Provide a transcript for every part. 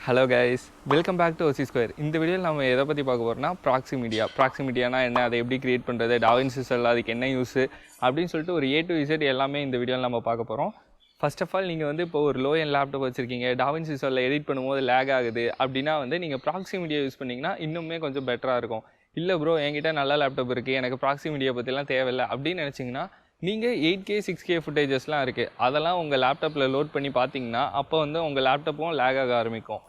Hello guys, welcome back to OC square. இந்த வீடியோவில் நம்ம எதை பற்றி பார்க்க போகிறோம்னா ப்ராக்ஸிமீடியானா என்ன, அதை எப்படி கிரியேட் பண்ணுறது, டாவின்சி ரிசால்வ் அதுக்கு என்ன யூஸு அப்படின்னு சொல்லிட்டு ஒரு A to Z எல்லாமே இந்த வீடியோவில் நம்ம பார்க்க போகிறோம். ஃபர்ஸ்ட் ஆஃப் ஆல் நீங்கள் வந்து இப்போ ஒரு லோ எண்ட் லேப்டாப் வச்சுருக்கீங்க, டாவின்சி ரிசால்வில் எடிட் பண்ணும்போது லேக் ஆகுது அப்படின்னா வந்து நீங்கள் ப்ராக்ஸிமீடியா யூஸ் பண்ணிங்கன்னா இன்னுமே கொஞ்சம் பெட்டராக இருக்கும். இல்லை ப்ரோ என்கிட்ட நல்ல லேப்டாப் இருக்குது, எனக்கு ப்ராக்ஸிமீடியா பற்றிலாம் தேவையில்லை அப்படின்னு நினச்சிங்கன்னா நீங்கள் 8K 6K ஃபுட்டேஜஸ்லாம் இருக்குது, அதெல்லாம் உங்கள் லேப்டாப்பில் லோட் பண்ணி பார்த்தீங்கன்னா அப்போ வந்து உங்கள் லேப்டாப்பும் லேக் ஆக ஆரம்பிக்கும்.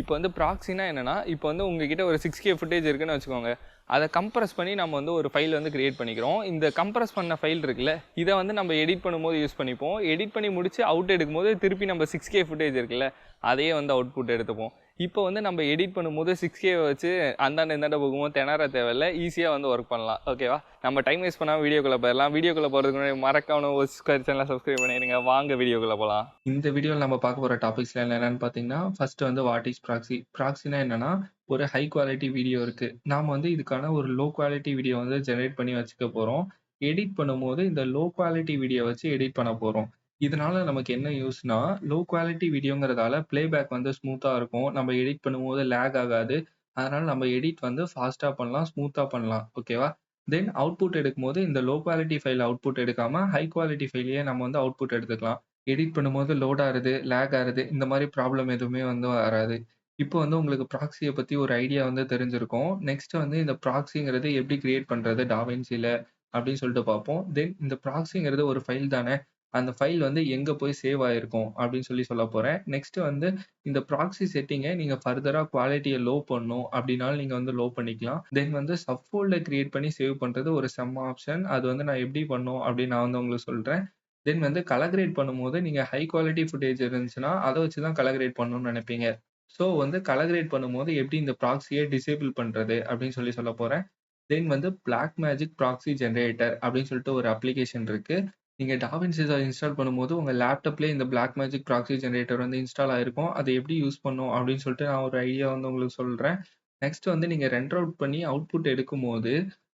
இப்போ வந்து ப்ராக்ஸினா என்னென்னா, இப்போ வந்து உங்ககிட்ட ஒரு 6K ஃபுட்டேஜ் இருக்குன்னு வச்சுக்கோங்க, அதை கம்ப்ரஸ் பண்ணி நம்ம வந்து ஒரு ஃபைல் வந்து க்ரியேட் பண்ணிக்கிறோம். இந்த கம்ப்ரஸ் பண்ண ஃபைல் இருக்குல்ல, இதை வந்து நம்ம எடிட் பண்ணும்போது யூஸ் பண்ணிப்போம். எடிட் பண்ணி முடிச்சு அவுட் எடுக்கும்போது திருப்பி நம்ம 6K ஃபுட்டேஜ் இருக்குல்ல, அதையே வந்து அவுட்புட் எடுத்துப்போம். இப்போ வந்து நம்ம எடிட் பண்ணும்போது 6K வச்சு அந்தாண்ட இந்தாண்ட போகும்போது திணற தேவையில்லை, ஈஸியாக வந்து ஒர்க் பண்ணலாம். ஓகேவா? நம்ம டைம் வேஸ்ட் பண்ணாமல் வீடியோக்குள்ளே போயிடலாம். வீடியோக்குள்ளே போகிறதுக்கு முன்னாடி மறக்காம OC ஸ்கொயர் சேனலை சப்ஸ்கிரைப் பண்ணிடுங்க. வாங்க வீடியோக்குள்ளே போகலாம். இந்த வீடியோவில் நம்ம பார்க்க போகிற டாபிக்ஸ்ல என்னென்னு பார்த்தீங்கன்னா, ஃபர்ஸ்ட் வந்து வாட் இஸ் ப்ராக்ஸி. ப்ராக்ஸினா என்னன்னா, ஒரு ஹை குவாலிட்டி வீடியோ இருக்கு, நாம வந்து இதுக்கான ஒரு லோ குவாலிட்டி வீடியோ வந்து ஜெனரேட் பண்ணி வச்சுக்க போறோம். எடிட் பண்ணும்போது இந்த லோ குவாலிட்டி வீடியோ வச்சு எடிட் பண்ண போறோம். இதனால நமக்கு என்ன யூஸ்னா, லோ குவாலிட்டி வீடியோங்கிறதால பிளேபேக் வந்து ஸ்மூத்தா இருக்கும். நம்ம எடிட் பண்ணும்போது லேக் ஆகாது. அதனால நம்ம எடிட் வந்து ஃபாஸ்டா பண்ணலாம், ஸ்மூத்தா பண்ணலாம். ஓகேவா? தென் அவுட்புட் எடுக்கும்போது இந்த லோ குவாலிட்டி ஃபைல் அவுட்புட் எடுக்காம ஹை குவாலிட்டி ஃபைலையே நம்ம வந்து அவுட்புட் எடுத்துக்கலாம். எடிட் பண்ணும்போது லோட் ஆகுது, லேக் ஆகுது, இந்த மாதிரி ப்ராப்ளம் எதுவுமே வந்து வராது. இப்போ வந்து உங்களுக்கு ப்ராக்ஸிய பத்தி ஒரு ஐடியா வந்து தெரிஞ்சிருக்கும். நெக்ஸ்ட் வந்து இந்த ப்ராக்ஸிங்கிறது எப்படி கிரியேட் பண்றது டாவின்சில அப்படின்னு சொல்லிட்டு பார்ப்போம். தென் இந்த ப்ராக்ஸிங்கிறது ஒரு ஃபைல் தானே, அந்த ஃபைல் வந்து எங்க போய் சேவ் ஆயிருக்கும் அப்படின்னு சொல்லப் போறேன். நெக்ஸ்ட் வந்து இந்த ப்ராக்ஸி செட்டிங்கை நீங்க ஃபர்தரா குவாலிட்டியை லோ பண்ணணும் அப்படின்னாலும் நீங்க வந்து லோ பண்ணிக்கலாம். தென் வந்து சப் ஃபோல்டர் கிரியேட் பண்ணி சேவ் பண்றது ஒரு செம்ம ஆப்ஷன். அது வந்து நான் எப்படி பண்ணும் அப்படின்னு நான் வந்து உங்களுக்கு சொல்றேன். தென் வந்து கலர் கிரேட் பண்ணும்போது நீங்க ஹை குவாலிட்டி ஃபுட்டேஜ் இருந்துச்சுன்னா அதை வச்சு தான் கலர் கிரேட் பண்ணணும்னு நினைப்பீங்க. ஸோ வந்து கலர் கிரேட் பண்ணும்போது எப்படி இந்த ப்ராக்ஸியை டிசேபிள் பண்றது அப்படின்னு சொல்லப் போறேன். தென் வந்து பிளாக் மேஜிக் ப்ராக்ஸி ஜெனரேட்டர் அப்படின்னு சொல்லிட்டு ஒரு அப்ளிகேஷன் இருக்கு. நீங்க டாவின்சி இன்ஸ்டால் பண்ணும்போது உங்க லேப்டாப்லயே இந்த பிளாக் மேஜிக் ப்ராக்ஸி ஜெனரேட்டர் வந்து இன்ஸ்டால் ஆயிருக்கும். அதை எப்படி யூஸ் பண்ணும் அப்படின்னு சொல்லிட்டு நான் ஒரு ஐடியா வந்து உங்களுக்கு சொல்றேன். நெக்ஸ்ட் வந்து நீங்க ரெண்டர் அவுட் பண்ணி அவுட்புட் எடுக்கும்போது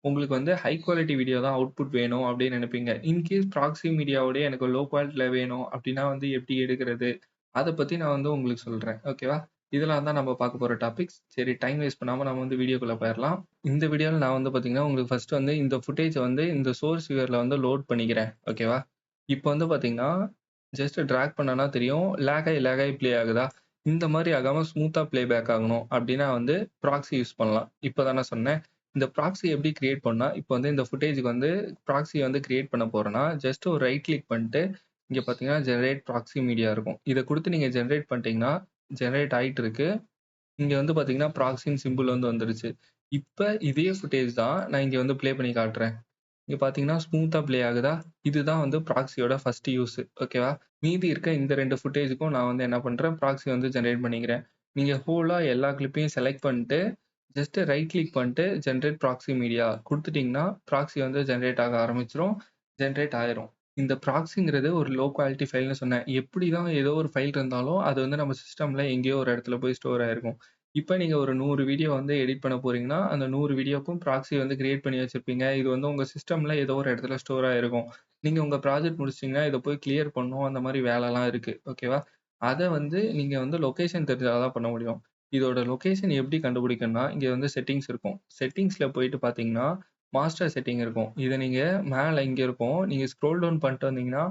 உங்களுக்கு வந்து ஹை குவாலிட்டி வீடியோ தான் அவுட்புட் வேணும் அப்படின்னு நினைப்பீங்க. இன்கேஸ் ப்ராக்ஸி மீடியாவோட எனக்கு லோ குவாலிட்டில வேணும் அப்படின்னா வந்து எப்படி எடுக்கிறது, அதை பத்தி நான் வந்து உங்களுக்கு சொல்றேன். ஓகேவா? இதெல்லாம் தான் நம்ம பார்க்க போற டாபிக்ஸ். சரி, டைம் வேஸ்ட் பண்ணாம நம்ம வந்து வீடியோக்குள்ள போயிரலாம். இந்த வீடியோல நான் வந்து பார்த்தீங்கன்னா, உங்களுக்கு ஃபர்ஸ்ட் வந்து இந்த ஃபுட்டேஜ வந்து இந்த சோர்ஸ் வியூவர்ல வந்து லோட் பண்ணிக்கிறேன். ஓகேவா? இப்போ வந்து பார்த்தீங்கன்னா, ஜஸ்ட் டிராக் பண்ணனா தெரியும். லேக் ஆகி ப்ளே ஆகுதா? இந்த மாதிரி ஆகாம ஸ்மூத்தா ப்ளே பேக் ஆகணும் அப்படின்னா வந்து ப்ராக்ஸி யூஸ் பண்ணலாம். இப்போ தானே சொன்னேன். இந்த ப்ராக்ஸி எப்படி கிரியேட் பண்ணா, இப்போ வந்து இந்த ஃபுட்டேஜ்க்கு வந்து ப்ராக்ஸி வந்து கிரியேட் பண்ண போறேன்னா, ஜஸ்ட் ஒரு ரைட் கிளிக் பண்ணிட்டு இங்க பார்த்தீங்கன்னா ஜெனரேட் ப்ராக்ஸி மீடியா இருக்கும். இத குடுத்து நீங்க ஜெனரேட் பண்ணிட்டீங்கன்னா, ஜெனரேட் ஆயிட்டு இருக்கு. இங்க வந்து பார்த்தீங்கன்னா, ப்ராக்ஸின்னு சிம்பல் வந்து வந்துருச்சு. இப்ப இதே ஃபுட்டேஜ் தான் நான் இங்க வந்து ப்ளே பண்ணி காட்டுறேன். இங்க பார்த்தீங்கன்னா, ஸ்மூத்தா ப்ளே ஆகுதா? இதுதான் வந்து ப்ராக்ஸியோட ஃபர்ஸ்ட் யூஸ். ஓகேவா? மீதி இருக்க இந்த 2 ஃபுட்டேஜ்க்கும் நான் வந்து என்ன பண்றேன், ப்ராக்ஸி வந்து ஜெனரேட் பண்ணிக்கிறேன். நீங்க ஹோலா எல்லா கிளிப்பையும் செலக்ட் பண்ணிட்டு, ஜஸ்ட் ரைட் கிளிக் பண்ணிட்டு ஜெனரேட் ப்ராக்ஸி மீடியா குடுத்துட்டீங்கன்னா, ப்ராக்ஸி வந்து ஜெனரேட் ஆக ஆரம்பிச்சுரும். ஜெனரேட் ஆயிரும். இந்த ப்ராக்ஸிங்கிறது ஒரு லோ குவாலிட்டி ஃபைல்னு சொன்னேன். எப்படிதான் ஏதோ ஒரு ஃபைல் இருந்தாலும், அது வந்து நம்ம சிஸ்டம்ல எங்கேயோ ஒரு இடத்துல போய் ஸ்டோர் ஆயிருக்கும். இப்ப நீங்க ஒரு 100 வீடியோ வந்து எடிட் பண்ண போறீங்கன்னா, அந்த 100 வீடியோக்கும் ப்ராக்ஸி வந்து கிரியேட் பண்ணி வச்சிருப்பீங்க. இது வந்து உங்க சிஸ்டம்ல ஏதோ ஒரு இடத்துல ஸ்டோர் ஆயிருக்கும். நீங்க உங்க ப்ராஜெக்ட் முடிச்சிட்டீங்கன்னா, இத போய் கிளியர் பண்ணணும். அந்த மாரி வேலைலாம் இருக்கு. ஓகேவா? அத வந்து நீங்க வந்து லொகேஷன் தெரிஞ்சா தான் பண்ண முடியும். இதோட லொகேஷன் எப்படி கண்டுபிடிக்கணும்னா, இங்க வந்து செட்டிங்ஸ் இருக்கும். செட்டிங்ஸ்ல போயிட்டு பார்த்தீங்கன்னா, மாஸ்டர் செட்டிங் இருக்கும். இத நீங்க மேல இங்க இருக்கும். நீங்க ஸ்க்ரோல் டவுன் பண்ணிட்டு வந்தீங்கன்னா,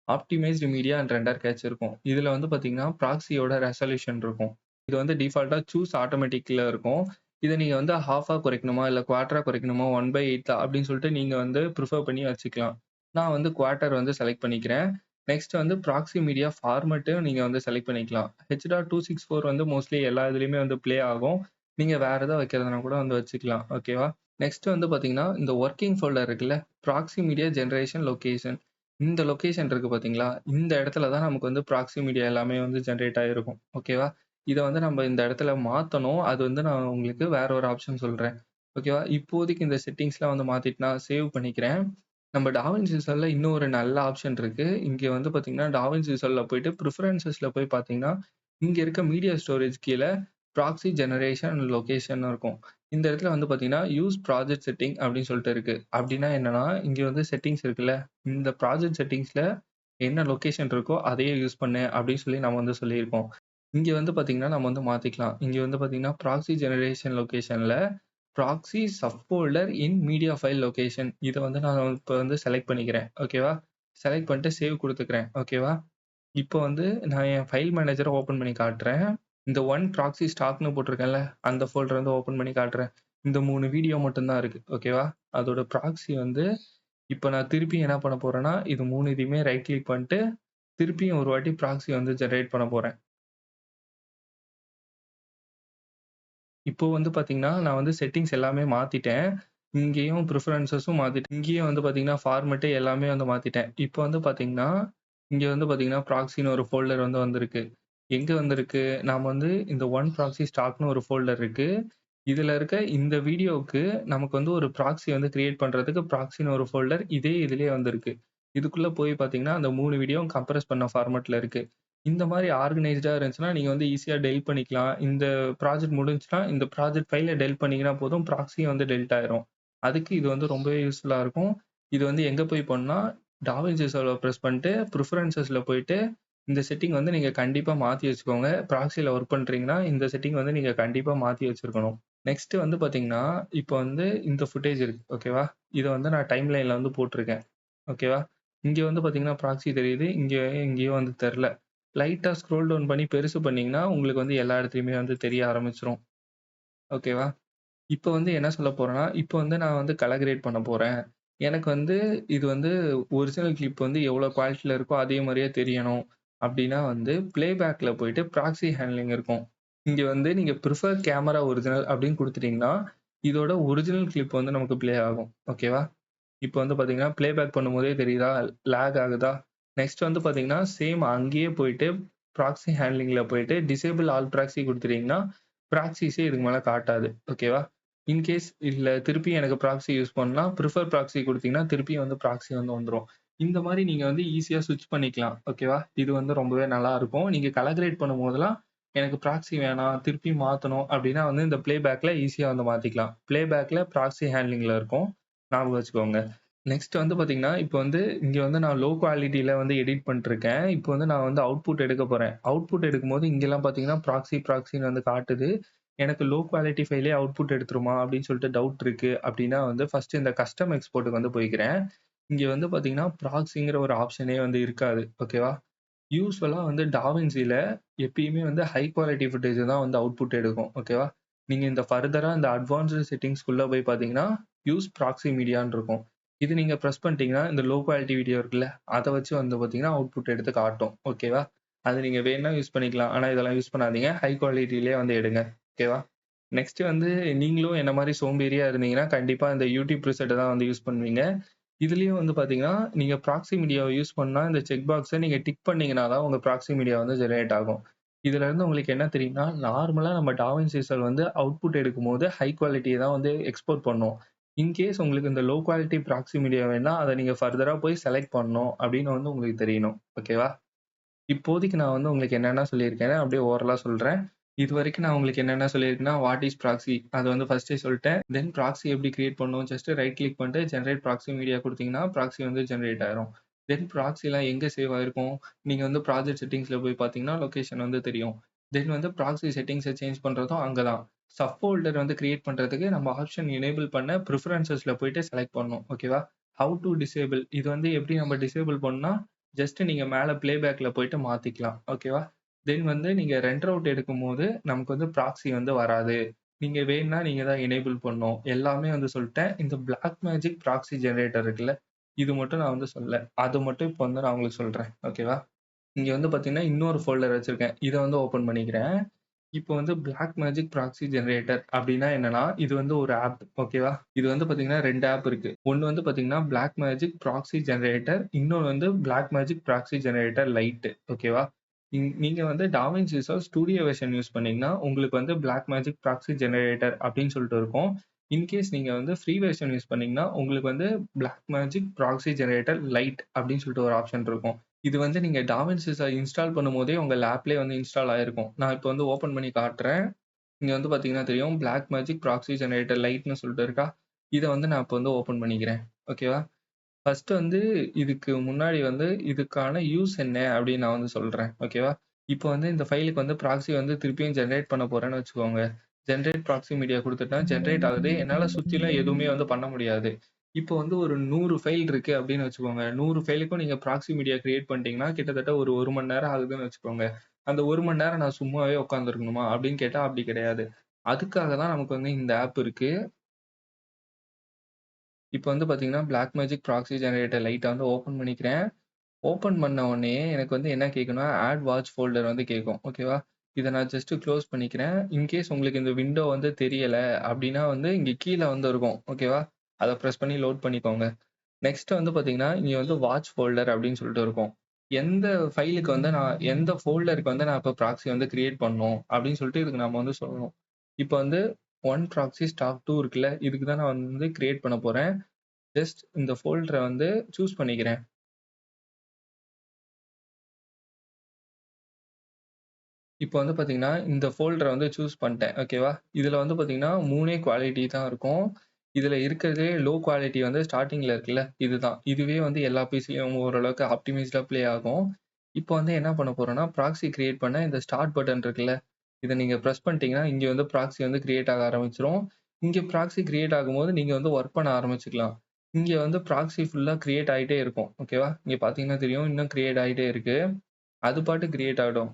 optimised media and render catch இருக்கும். இதுல வந்து பார்த்தீங்கன்னா, ப்ராக்ஸியோட ரெசல்யூஷன் இருக்கும். இது வந்து டிஃபால்ட்டா சூஸ் ஆட்டோமேட்டிக்ல இருக்கும். இத நீங்க வந்து ஹாஃபா குறைக்கணுமா, இல்ல குவார்ட்டரா குறைக்கணுமா, 1/8 அப்படின்னு சொல்லிட்டு நீங்க வந்து பிரிஃபர் பண்ணி வச்சுக்கலாம். நான் வந்து குவார்ட்டர் வந்து செலக்ட் பண்ணிக்கிறேன். நெக்ஸ்ட் வந்து ப்ராக்ஸி மீடியா ஃபார்மட்டும் நீங்க வந்து செலக்ட் பண்ணிக்கலாம். H.264 வந்து மோஸ்ட்லி எல்லா இதுலயுமே வந்து ப்ளே ஆகும். நீங்க வேற ஏதாவது வைக்கிறதுனா கூட வந்து வச்சுக்கலாம். ஓகேவா? நெக்ஸ்ட் வந்து பார்த்தீங்கன்னா, இந்த வொர்க்கிங் ஃபோல்டர் இருக்குல்ல, ப்ராக்ஸி மீடியா ஜெனரேஷன் லொகேஷன். இந்த லொகேஷன் இருக்கு பார்த்தீங்களா? இந்த இடத்துல தான் நமக்கு வந்து ப்ராக்ஸி மீடியா எல்லாமே வந்து ஜெனரேட் ஆயிருக்கும். ஓகேவா? இத வந்து நம்ம இந்த இடத்துல மாத்தணும். அது வந்து நான் உங்களுக்கு வேற ஒரு ஆப்ஷன் சொல்றேன். ஓகேவா? இப்போதைக்கு இந்த செட்டிங்ஸ்லாம் வந்து மாத்திட்டு நான் சேவ் பண்ணிக்கிறேன். நம்ம டாவின்சி ரிசால்வ்ல இன்னும் ஒரு நல்ல ஆப்ஷன் இருக்கு. இங்க வந்து பார்த்தீங்கன்னா, டாவின்சி ரிசால்வ்ல போயிட்டு பிரிஃபரன்ஸஸ்ல போய் பார்த்தீங்கன்னா, இங்க இருக்க மீடியா ஸ்டோரேஜ் கீழ ப்ராக்ஸி ஜெனரேஷன் லொகேஷன் இருக்கும். இந்த இடத்துல வந்து பார்த்தீங்கன்னா, யூஸ் ப்ராஜெக்ட் செட்டிங் அப்படின்னு சொல்லிட்டு இருக்கு. அப்படின்னா என்னன்னா, இங்க வந்து செட்டிங்ஸ் இருக்குல்ல, இந்த ப்ராஜெக்ட் செட்டிங்ஸ்ல என்ன லொகேஷன் இருக்கோ அதையே யூஸ் பண்ணு அப்படின்னு சொல்லி நம்ம வந்து சொல்லியிருக்கோம். இங்க வந்து பார்த்தீங்கன்னா, நம்ம வந்து மாத்திக்கலாம். இங்க வந்து பார்த்தீங்கன்னா, ப்ராக்ஸி ஜெனரேஷன் லொகேஷன்ல proxy subfolder in media file location இத வந்து நான் இப்ப வந்து செலக்ட் பண்ணிக்கிறேன். ஓகேவா? செலக்ட் பண்ணிட்டு சேவ் குடுத்துக்கிறேன். ஓகேவா? இப்போ வந்து நான் என் ஃபைல் மேனேஜர ஓப்பன் பண்ணி காட்டுறேன். இந்த ஒன் ப்ராக்ஸி ஸ்டாக்ன்னு போட்டிருக்கேன்ல, அந்த ஃபோல்டர் வந்து ஓப்பன் பண்ணி காட்டுறேன். இந்த 3 வீடியோ மட்டும் தான் இருக்கு. ஓகேவா? அதோட ப்ராக்ஸி வந்து இப்ப நான் திருப்பி என்ன பண்ண போறேன்னா, இது 3 இதையுமே ரைட் கிளிக் பண்ணிட்டு, திருப்பியும் ஒரு வாட்டி ப்ராக்ஸி வந்து ஜெனரேட் பண்ண போறேன். இப்போ வந்து பார்த்தீங்கன்னா, நான் வந்து செட்டிங்ஸ் எல்லாமே மாத்திட்டேன். இங்கேயும் ப்ரிஃபரன்ஸஸும் மாத்திட்டேன். இங்கேயும் வந்து பார்த்தீங்கன்னா, ஃபார்மேட் எல்லாமே வந்து மாத்திட்டேன். இப்போ வந்து பார்த்தீங்கன்னா, இங்க வந்து பார்த்தீங்கன்னா, ப்ராக்ஸின்னு ஒரு ஃபோல்டர் வந்து வந்திருக்கு. எங்க வந்திருக்கு? நாம வந்து இந்த ஒன் ப்ராக்ஸி ஸ்டாக்ன்னு ஒரு ஃபோல்டர் இருக்கு. இதுல இருக்க இந்த வீடியோவுக்கு நமக்கு வந்து ஒரு ப்ராக்ஸி வந்து கிரியேட் பண்றதுக்கு ப்ராக்ஸின்னு ஒரு ஃபோல்டர் இதே இதுலயே வந்திருக்கு. இதுக்குள்ள போய் பார்த்தீங்கன்னா, அந்த 3 வீடியோவும் கம்ப்ரஸ் பண்ண ஃபார்மேட்ல இருக்கு. இந்த மாரி ஆர்கனைஸ்டா இருந்துச்சுன்னா, நீங்க வந்து ஈஸியா டெலிட் பண்ணிக்கலாம். இந்த ப்ராஜெக்ட் முடிஞ்சுச்சுன்னா, இந்த ப்ராஜெக்ட் ஃபைல டெலிட் பண்ணீங்கன்னா போதும், ப்ராக்ஸியும் வந்து டெலிட் ஆயிரும். அதுக்கு இது வந்து ரொம்பவே யூஸ்ஃபுல்லா இருக்கும். இது வந்து எங்க போய் பண்ணா, டாவின்சி ரிசால்வ பிரஸ் பண்ணிட்டு, ப்ரிஃபரன்ஸஸ்ல போயிட்டு, இந்த செட்டிங் வந்து நீங்க கண்டிப்பா மாத்தி வச்சுக்கோங்க. ப்ராக்ஸில ஒர்க் பண்றீங்கன்னா, இந்த செட்டிங் வந்து நீங்க கண்டிப்பா மாத்தி வச்சிருக்கணும். நெக்ஸ்ட் வந்து பார்த்தீங்கன்னா, இப்போ வந்து இந்த ஃபுட்டேஜ் இருக்கு. ஓகேவா? இத வந்து நான் டைம் லைன்ல வந்து போட்டுருக்கேன். ஓகேவா? இங்க வந்து பார்த்தீங்கன்னா, ப்ராக்ஸி தெரியுது. எங்கேயோ வந்து தெர்ல. லைட்டா ஸ்க்ரோல் டவுன் பண்ணி பெருசு பண்ணீங்கன்னா, உங்களுக்கு வந்து எல்லா இடத்துலயுமே வந்து தெரிய ஆரம்பிச்சுரும். ஓகேவா? இப்ப வந்து என்ன சொல்ல போறேன்னா, இப்ப வந்து நான் வந்து கலர் கிரேட் பண்ண போறேன். எனக்கு வந்து இது வந்து ஒரிஜினல் கிளிப் வந்து எவ்வளோ குவாலிட்டில இருக்கோ அதே மாரியே தெரியணும். அப்டின்னா வந்து பிளேபேக்ல போயிட்டு ப்ராக்ஸி ஹேண்ட்லிங் இருக்கும். இங்க வந்து நீங்க பிரிஃபர் கேமரா ஒரிஜினல் அப்டின்னு குடுத்துட்டீங்கன்னா, இதோட ஒரிஜினல் கிளிப் வந்து நமக்கு ப்ளே ஆகும். ஓகேவா? இப்ப வந்து பார்த்தீங்கன்னா, பிளேபேக் பண்ணும்போதே தெரியுதா? லேக் ஆகுதா? நெக்ஸ்ட் வந்து பார்த்தீங்கன்னா, சேம் அங்கேயே போயிட்டு ப்ராக்ஸி ஹேண்ட்லிங்ல போயிட்டு டிசேபிள் ஆல் ப்ராக்ஸி குடுத்துட்டீங்கன்னா, ப்ராக்ஸிஸே இதுக்கு மேல காட்டாது. ஓகேவா? இன்கேஸ் இல்ல திருப்பி எனக்கு ப்ராக்ஸி யூஸ் பண்ணலாம். பிரிஃபர் ப்ராக்ஸி குடுத்தீங்கன்னா, திருப்பியும் வந்து ப்ராக்ஸி வந்து வந்துரும். இந்த மாரி நீங்க வந்து ஈஸியா ஸ்விட்ச் பண்ணிக்கலாம். ஓகேவா? இது வந்து ரொம்பவே நல்லா இருக்கும். நீங்க கலர் கிரேட் பண்ணும்போதெல்லாம், எனக்கு ப்ராக்ஸி வேணாம், திருப்பி மாத்தணும் அப்டின்னா வந்து இந்த பிளேபேக்ல ஈஸியா வந்து மாத்திக்கலாம். பிளேபேக்ல ப்ராக்ஸி ஹேண்ட்லிங்ல இருக்கும். ஞாபகம் வச்சுக்கோங்க. நெக்ஸ்ட் வந்து பார்த்தீங்கன்னா, இப்போ வந்து இங்க வந்து நான் லோ குவாலிட்டில வந்து எடிட் பண்ணிட்டுருக்கேன். இப்போ வந்து நான் வந்து அவுட்புட் எடுக்க போறேன். அவுட்புட் எடுக்கும்போது இங்கலாம் பார்த்தீங்கன்னா, ப்ராக்ஸின்னு வந்து காட்டுது. எனக்கு லோ குவாலிட்டி ஃபைலே அவுட்புட் எடுத்துருமா? அப்படின்னு சொல்லிட்டு டவுட் இருக்கு. அப்படின்னா வந்து ஃபர்ஸ்ட் இந்த கஸ்டம் எக்ஸ்போர்ட்க்கு வந்து போய்க்கிறேன். இங்க வந்து பார்த்தீங்கன்னா, ப்ராக்ஸிங்கிற ஒரு ஆப்ஷனே வந்து இருக்காது. ஓகேவா? யூசுவலா வந்து டாவின்சில எப்பயுமே வந்து ஹை குவாலிட்டி ஃபுட்டேஜ் தான் வந்து அவுட்புட் எடுக்கும். ஓகேவா? நீங்க இந்த ஃபர்தரா இந்த அட்வான்ஸ்டு செட்டிங்ஸ்க்குள்ள போய் பார்த்தீங்கன்னா, யூஸ் ப்ராக்ஸி மீடியான்னு இருக்கும். இது நீங்க பிரஸ் பண்ணிட்டீங்கன்னா, இந்த லோ குவாலிட்டி வீடியோ இருக்குல்ல, அத வச்சு வந்து பார்த்தீங்கன்னா, அவுட்புட் எடுத்து காட்டும். ஓகேவா? அது நீங்க வேணும்னா யூஸ் பண்ணிக்கலாம். ஆனா இதெல்லாம் யூஸ் பண்ணாதீங்க. ஹை குவாலிட்டிலயே வந்து எடுங்க. ஓகேவா? நெக்ஸ்ட் வந்து நீங்களும் என்ன மாரி சோம்பேறியா இருந்தீங்கன்னா, கண்டிப்பா இந்த யூடியூப் ப்ரிசெட்ட தான் வந்து யூஸ் பண்ணுவீங்க. இதுலயும் வந்து பார்த்தீங்கன்னா, நீங்க ப்ராக்ஸி மீடியாவ யூஸ் பண்ணா, இந்த செக் பாக்ஸ நீங்க டிக் பண்ணீங்கன்னா தான் உங்க ப்ராக்ஸி மீடியா வந்து ஜெனரேட் ஆகும். இதுலருந்து உங்களுக்கு என்ன தெரியும்னா, நார்மலா நம்ம டாவின்சி ரிசால்வ் வந்து அவுட்புட் எடுக்கும்போது ஹை குவாலிட்டிய தான் வந்து எக்ஸ்போர்ட் பண்ணும். இன்கேஸ் உங்களுக்கு இந்த லோ குவாலிட்டி ப்ராக்ஸி மீடியா வேணும்னா, அத நீங்க ஃபர்தரா போய் செலக்ட் பண்ணணும் அப்படின்னு வந்து உங்களுக்கு தெரியணும். ஓகேவா? இப்போதைக்கு நான் வந்து உங்களுக்கு என்னென்ன சொல்லியிருக்கேனோ, அப்படியே ஓரலா சொல்றேன். இதுவரைக்கும் நான் உங்களுக்கு என்னென்ன சொல்லியிருக்கேன்னா, வாட் இஸ் ப்ராக்ஸி? அத வந்து ஃபர்ஸ்ட்டே சொல்ட்டேன். தென் ப்ராக்ஸி எப்படி கிரியேட் பண்ணணும்? ஜஸ்ட் ரைட் கிளிக் பண்ணிட்டு ஜெனரேட் ப்ராக்ஸி மீடியா குடுத்தீங்கன்னா, ப்ராக்ஸி வந்து ஜெனரேட் ஆயிரும். தென் ப்ராக்ஸிலாம் எங்க சேவ் ஆயிருக்கும்? நீங்க வந்து ப்ராஜெக்ட் செட்டிங்ஸ்ல போய் பார்த்தீங்கன்னா, லொகேஷன் வந்து தெரியும். தென் வந்து ப்ராக்ஸி செட்டிங்ஸ சேஞ்ச் பண்றதும் அங்க தான். சப் ஃபோல்டர் வந்து கிரியேட் பண்றதுக்கு நம்ம ஆப்ஷன் எனேபிள் பண்ண பிரிஃபரன்ஸஸ்ல போயிட்டு செலக்ட் பண்ணணும். ஓகேவா? ஹவ் டூ டிசேபிள் இது வந்து எப்படி நம்ம டிசேபிள் பண்ணணும்னா, ஜஸ்ட் நீங்க மேல பிளேபேக்ல போயிட்டு மாத்திக்கலாம். ஓகேவா? தென் வந்து நீங்க ரெண்டர் அவுட் எடுக்கும்போது, நமக்கு வந்து ப்ராக்ஸி வந்து வராது. நீங்க வேணும்னா நீங்க தான் எனேபிள் பண்ணணும். எல்லாமே வந்து சொல்ட்டேன். இந்த பிளாக் மேஜிக் ப்ராக்ஸி ஜெனரேட்டர் இருக்குல்ல, இது மட்டும் நான் வந்து சொல்லல. அது மட்டும் இப்ப வந்து நான் உங்களுக்கு சொல்றேன். ஓகேவா? இங்க வந்து பார்த்தீங்கன்னா, இன்னொரு ஃபோல்டர் வச்சிருக்கேன். இத வந்து ஓப்பன் பண்ணிக்கிறேன். இப்போ வந்து பிளாக் மேஜிக் ப்ராக்ஸி ஜெனரேட்டர் அப்டின்னா என்னன்னா, இது வந்து ஒரு ஆப். ஓகேவா? இது வந்து பார்த்தீங்கன்னா 2 ஆப் இருக்கு. ஒண்ணு வந்து பார்த்தீங்கன்னா, பிளாக் மேஜிக் ப்ராக்ஸி ஜெனரேட்டர். இன்னொன்னு வந்து black magic proxy generator lite. ஓகேவா? நீங்க வந்து DaVinci Resolve studio version use பண்ணீங்கன்னா, உங்களுக்கு வந்து பிளாக் மேஜிக் ப்ராக்ஸி ஜெனரேட்டர் அப்டின்னு சொல்லிட்டு இருக்கும். இன்கேஸ் நீங்க வந்து ஃப்ரீ வெர்ஷன் யூஸ் பண்ணீங்கன்னா, உங்களுக்கு வந்து black magic proxy generator lite அப்டின்னு சொல்லிட்டு ஒரு ஆப்ஷன் இருக்கும். இது வந்து நீங்க டாவின்சிஸ இன்ஸ்டால் பண்ணும்போதே உங்க லேப்லயே வந்து இன்ஸ்டால் ஆயிருக்கும். நான் இப்ப வந்து ஓப்பன் பண்ணி காட்டுறேன். இங்க வந்து பார்த்தீங்கன்னா தெரியும். பிளாக் மேஜிக் ப்ராக்ஸி ஜெனரேட்டர் லைட்ன்னு சொல்லிட்டு இருக்கா? இத வந்து நான் இப்ப வந்து ஓப்பன் பண்ணிக்கிறேன். ஓகேவா? ஃபர்ஸ்ட் வந்து இதுக்கு முன்னாடி வந்து இதுக்கான யூஸ் என்ன அப்படின்னு நான் வந்து சொல்றேன். ஓகேவா? இப்போ வந்து இந்த ஃபைலுக்கு வந்து ப்ராக்ஸி வந்து திருப்பியும் ஜெனரேட் பண்ண போறேன்னு வச்சுக்கோங்க. ஜெனரேட் ப்ராக்ஸி மீடியா குடுத்துட்டேன். ஜெனரேட் ஆகுது. என்னால சுத்திலும் எதுவுமே வந்து பண்ண முடியாது. இப்போ வந்து ஒரு 100 ஃபைல் இருக்கு அப்படின்னு வச்சுக்கோங்க. 100 ஃபைலுக்கும் நீங்க ப்ராக்ஸி மீடியா கிரியேட் பண்ணிட்டீங்கன்னா, கிட்டத்தட்ட ஒரு 1 மணி நேரம் ஆகுதுன்னு வச்சுக்கோங்க. அந்த 1 மணி நேரம் நான் சும்மாவே உட்காந்துருக்கணுமா? அப்படின்னு கேட்டா அப்படி கிடையாது. அதுக்காக தான் நமக்கு வந்து இந்த ஆப் இருக்கு. இப்போ வந்து பார்த்தீங்கன்னா, பிளாக் மேஜிக் ப்ராக்ஸி ஜெனரேட்டர் லைட்ட வந்து ஓப்பன் பண்ணிக்கிறேன். ஓப்பன் பண்ண உடனே எனக்கு வந்து என்ன கேட்கும்னா, ஆட் வாட்ச் ஃபோல்டர் வந்து கேட்கும். ஓகேவா? இத நான் ஜஸ்ட் க்ளோஸ் பண்ணிக்கிறேன். இன்கேஸ் உங்களுக்கு இந்த விண்டோ வந்து தெரியல அப்டின்னா வந்து இங்க கீழ வந்து இருக்கும். ஓகேவா? அத பிரஸ் பண்ணி லோட் பண்ணிக்கோங்க. நெக்ஸ்ட் வந்து பார்த்தீங்கன்னா, இங்க வந்து வாட்ச் ஃபோல்டர் அப்டின்னு சொல்லிட்டு இருக்கும். எந்த ஃபைலுக்கு வந்து நான் எந்த ஃபோல்டருக்கு வந்து நான் இப்ப ப்ராக்ஸி வந்து கிரியேட் பண்ணணும் அப்டின்னு சொல்லிட்டு இதுக்கு நம்ம வந்து சொல்லணும். இப்ப வந்து 1 ப்ராக்ஸி ஸ்டாக் 2 இருக்குல்ல, இதுக்கு தான் நான் வந்து கிரியேட் பண்ண போறேன். ஜஸ்ட் இந்த ஃபோல்டர வந்து சூஸ் பண்ணிக்கிறேன். இப்போ வந்து பார்த்தீங்கன்னா, இந்த ஃபோல்டர வந்து சூஸ் பண்ட்டேன். ஓகேவா? இதுல வந்து பார்த்தீங்கன்னா, 3 குவாலிட்டி தான் இருக்கும். இதுல இருக்கிறதுலே லோ குவாலிட்டி வந்து ஸ்டார்ட்டிங்ல இருக்குல்ல, இதுதான். இதுவே வந்து எல்லா பிசிலயும் ஓரளவுக்கு ஆப்டிமைஸ்டா ப்ளே ஆகும். இப்போ வந்து என்ன பண்ண போறோம்னா, ப்ராக்ஸி கிரியேட் பண்ண இந்த ஸ்டார்ட் பட்டன் இருக்குல்ல, இத நீங்க பிரஸ் பண்ணிட்டீங்கன்னா, இங்க வந்து ப்ராக்ஸி வந்து கிரியேட் ஆக ஆரம்பிச்சுரும். இங்க ப்ராக்ஸி கிரியேட் ஆகும்போது, நீங்க வந்து வொர்க் பண்ண ஆரம்பிச்சுக்கலாம். இங்க வந்து ப்ராக்ஸி ஃபுல்லா கிரியேட் ஆயிட்டே இருக்கும். ஓகேவா? இங்க பார்த்தீங்கன்னா தெரியும். இன்னும் கிரியேட் ஆயிட்டே இருக்கு. அது பாட்டுக்கு கிரியேட் ஆயிடும்.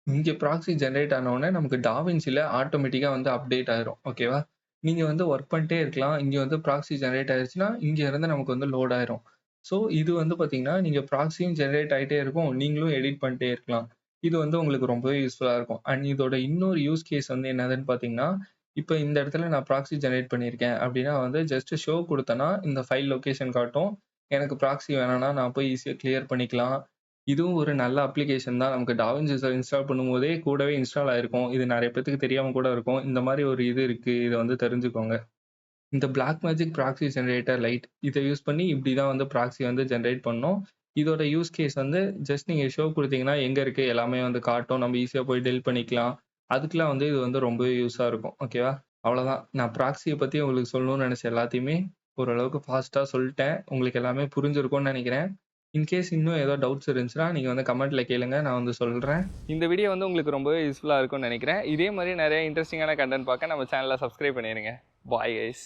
இங்க ப்ராக்ஸி ஜெனரேட் ஆன உடனே நமக்கு டாவின்சில ஆட்டோமேட்டிக்கா வந்து அப்டேட் ஆயிரும். ஓகேவா? நீங்க வந்து வொர்க் பண்ணிட்டே இருக்கலாம். இங்க வந்து ப்ராக்ஸி ஜெனரேட் ஆயிருச்சுன்னா, இங்க இருந்து நமக்கு வந்து லோட் ஆயிரும். ஸோ இது வந்து பார்த்தீங்கன்னா, நீங்க ப்ராக்ஸியும் ஜெனரேட் ஆயிட்டே இருக்கும். நீங்களும் எடிட் பண்ணிட்டே இருக்கலாம். இது வந்து உங்களுக்கு ரொம்பவே யூஸ்ஃபுல்லா இருக்கும். அண்ட் இதோட இன்னொரு யூஸ் கேஸ் வந்து என்னதுன்னு பார்த்தீங்கன்னா, இப்ப இந்த இடத்துல நான் ப்ராக்ஸி ஜெனரேட் பண்ணியிருக்கேன் அப்டின்னா வந்து ஜஸ்ட் ஷோ குடுத்தேன்னா, இந்த ஃபைல் லொகேஷன் காட்டும். எனக்கு ப்ராக்ஸி வேணாம்னா நான் போய் ஈஸியா கிளியர் பண்ணிக்கலாம். இதுவும் ஒரு நல்ல அப்ளிகேஷன் தான். நமக்கு டாவின்சி ரிசார்வ் இன்ஸ்டால் பண்ணும்போதே கூடவே இன்ஸ்டால் ஆயிருக்கும். இது நெறைய பேத்துக்கு தெரியாம கூட இருக்கும். இந்த மாரி ஒரு இது இருக்கு. இத வந்து தெரிஞ்சுக்கோங்க. இந்த black magic proxy generator lite இத யூஸ் பண்ணி இப்படி தான் வந்து ப்ராக்ஸி வந்து ஜெனரேட் பண்ணணும். இதோட யூஸ் கேஸ் வந்து ஜஸ்ட் நீங்க ஷோ குடுத்தீங்கன்னா, எங்க இருக்கு எல்லாமே வந்து காட்டும். நம்ம ஈஸியா போய் டெல் பண்ணிக்கலாம். அதுக்கெல்லாம் வந்து இது வந்து ரொம்பவே யூஸா இருக்கும். ஓகேவா? அவ்வளோதான். நான் ப்ராக்ஸிய பத்தி உங்களுக்கு சொல்லணும்னு நெனச்ச எல்லாத்தையுமே ஓரளவுக்கு ஃபாஸ்ட்டா சொல்ட்டேன். உங்களுக்கு எல்லாமே புரிஞ்சிருக்கும்னு நெனைக்கிறேன். இன்கேஸ் இன்னும் ஏதோ டவுட்ஸ் இருந்துச்சுன்னா, நீங்க வந்து கமெண்ட்ல கேளுங்க. நான் வந்து சொல்றேன். இந்த வீடியோ வந்து உங்களுக்கு ரொம்பவே யூஸ்ஃபுல்லா இருக்கும்னு நெனைக்கிறேன். இதே மாரி நெறைய இன்ட்ரஸ்டிங்கான கன்டென்ட் பார்க்க நம்ம சேனல சப்ஸ்கிரைப் பண்ணிருங்க. Bye guys.